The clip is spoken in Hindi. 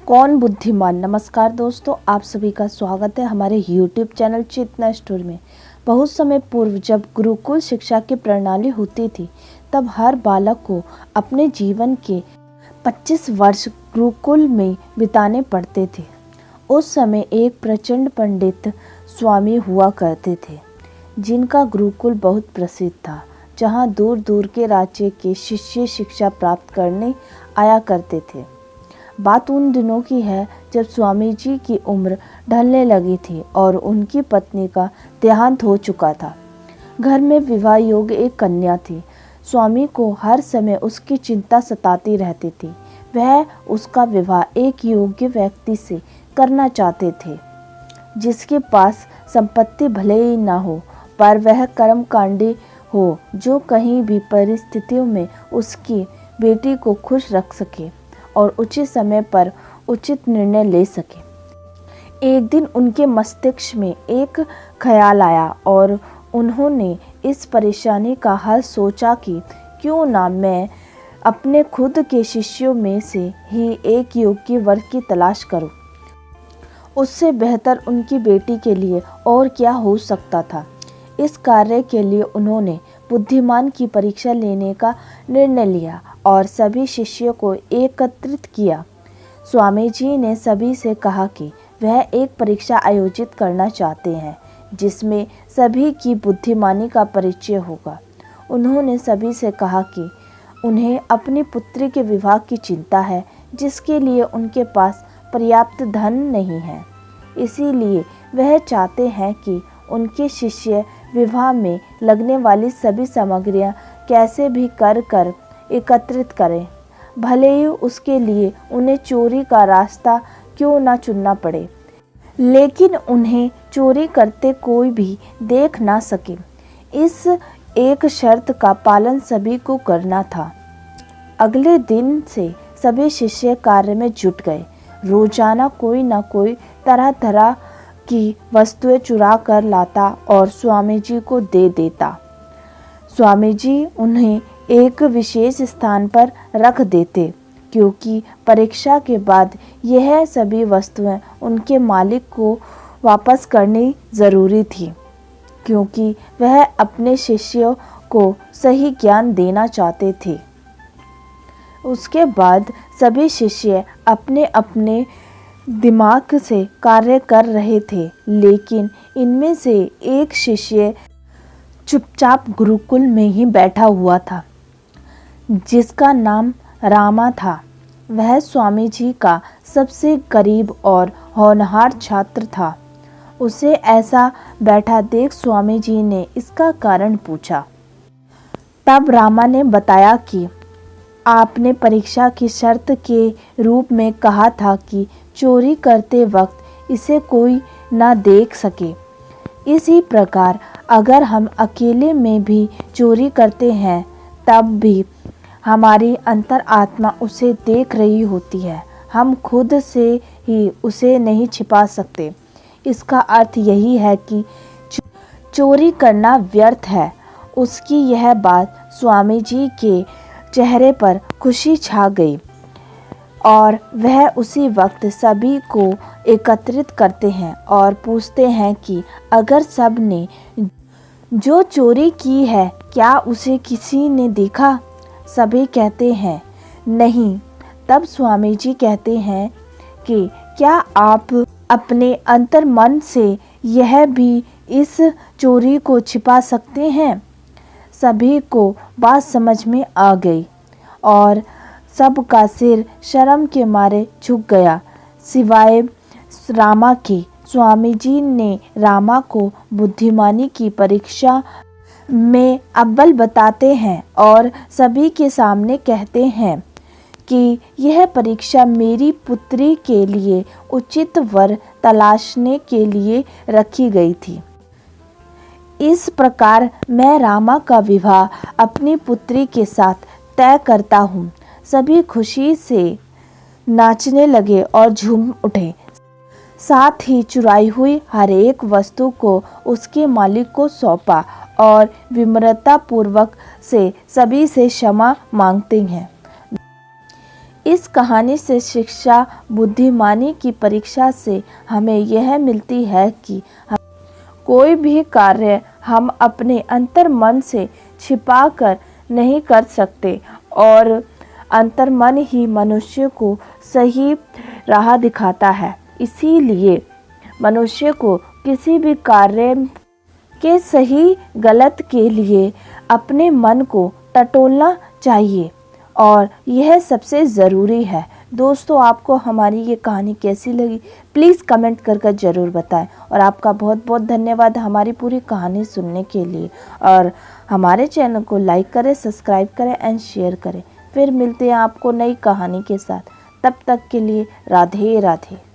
कौन बुद्धिमान। नमस्कार दोस्तों, आप सभी का स्वागत है हमारे YouTube चैनल चेतना स्टोरी में। बहुत समय पूर्व जब गुरुकुल शिक्षा की प्रणाली होती थी, तब हर बालक को अपने जीवन के 25 वर्ष गुरुकुल में बिताने पड़ते थे। उस समय एक प्रचंड पंडित स्वामी हुआ करते थे, जिनका गुरुकुल बहुत प्रसिद्ध था, जहाँ दूर दूर के राज्य के शिष्य शिक्षा प्राप्त करने आया करते थे। बात उन दिनों की है जब स्वामी जी की उम्र ढलने लगी थी और उनकी पत्नी का देहांत हो चुका था। घर में विवाह योग्य एक कन्या थी। स्वामी को हर समय उसकी चिंता सताती रहती थी। वह उसका विवाह एक योग्य व्यक्ति से करना चाहते थे, जिसके पास संपत्ति भले ही ना हो, पर वह कर्मकांडी हो, जो कहीं भी परिस्थितियों में उसकी बेटी को खुश रख सके और उचित समय पर उचित निर्णय ले सके। एक दिन उनके मस्तिष्क में एक ख्याल आया और उन्होंने इस परेशानी का हल सोचा कि क्यों ना मैं अपने खुद के शिष्यों में से ही एक योग्य वर की तलाश करूं। उससे बेहतर उनकी बेटी के लिए और क्या हो सकता था। इस कार्य के लिए उन्होंने बुद्धिमान की परीक्षा लेने का निर्णय लिया और सभी शिष्यों को एकत्रित किया। स्वामी जी ने सभी से कहा कि वह एक परीक्षा आयोजित करना चाहते हैं, जिसमें सभी की बुद्धिमानी का परिचय होगा। उन्होंने सभी से कहा कि उन्हें अपनी पुत्री के विवाह की चिंता है, जिसके लिए उनके पास पर्याप्त धन नहीं है। इसीलिए वह चाहते हैं कि उनके शिष्य विवाह में लगने वाली सभी सामग्रियां कैसे भी कर एकत्रित करें, भले ही उसके लिए उन्हें चोरी का रास्ता क्यों ना चुनना पड़े, लेकिन उन्हें चोरी करते कोई भी देख ना सके। इस एक शर्त का पालन सभी को करना था। अगले दिन से सभी शिष्य कार्य में जुट गए। रोजाना कोई ना कोई तरह तरह की वस्तुएं चुरा कर लाता और स्वामी जी को दे देता। स्वामी जी उन्हें एक विशेष स्थान पर रख देते, क्योंकि परीक्षा के बाद यह सभी वस्तुएं उनके मालिक को वापस करनी ज़रूरी थी, क्योंकि वह अपने शिष्यों को सही ज्ञान देना चाहते थे। उसके बाद सभी शिष्य अपने अपने दिमाग से कार्य कर रहे थे, लेकिन इनमें से एक शिष्य चुपचाप गुरुकुल में ही बैठा हुआ था, जिसका नाम रामा था। वह स्वामी जी का सबसे करीब और होनहार छात्र था। उसे ऐसा बैठा देख स्वामी जी ने इसका कारण पूछा। तब रामा ने बताया कि आपने परीक्षा की शर्त के रूप में कहा था कि चोरी करते वक्त इसे कोई ना देख सके। इसी प्रकार अगर हम अकेले में भी चोरी करते हैं, तब भी हमारी अंतरात्मा उसे देख रही होती है। हम खुद से ही उसे नहीं छिपा सकते। इसका अर्थ यही है कि चोरी करना व्यर्थ है। उसकी यह बात स्वामी जी के चेहरे पर खुशी छा गई और वह उसी वक्त सभी को एकत्रित करते हैं और पूछते हैं कि अगर सब ने जो चोरी की है, क्या उसे किसी ने देखा? सभी कहते हैं नहीं। तब स्वामी जी कहते हैं कि क्या आप अपने अंतर मन से यह भी इस चोरी को छिपा सकते हैं? सभी को बात समझ में आ गई और सबका सिर शर्म के मारे झुक गया, सिवाय रामा के। स्वामी जी ने रामा को बुद्धिमानी की परीक्षा में अव्वल बताते हैं और सभी के सामने कहते हैं कि यह परीक्षा मेरी पुत्री के लिए उचित वर तलाशने के लिए रखी गई थी। इस प्रकार मैं रामा का विवाह अपनी पुत्री के साथ तय करता हूँ। सभी खुशी से नाचने लगे और झूम उठे। साथ ही चुराई हुई हर एक वस्तु को उसके मालिक को सौंपा और विनम्रता पूर्वक से सभी से क्षमा मांगते हैं। इस कहानी से शिक्षा बुद्धिमानी की परीक्षा से हमें यह मिलती है कि कोई भी कार्य हम अपने अंतर मन से छिपा कर नहीं कर सकते और अंतर मन ही मनुष्य को सही राह दिखाता है। इसीलिए मनुष्य को किसी भी कार्य के सही गलत के लिए अपने मन को टटोलना चाहिए और यह सबसे ज़रूरी है। दोस्तों, आपको हमारी ये कहानी कैसी लगी प्लीज़ कमेंट कर ज़रूर बताएं और आपका बहुत बहुत धन्यवाद हमारी पूरी कहानी सुनने के लिए। और हमारे चैनल को लाइक करें, सब्सक्राइब करें एंड शेयर करें। फिर मिलते हैं आपको नई कहानी के साथ। तब तक के लिए राधे राधे।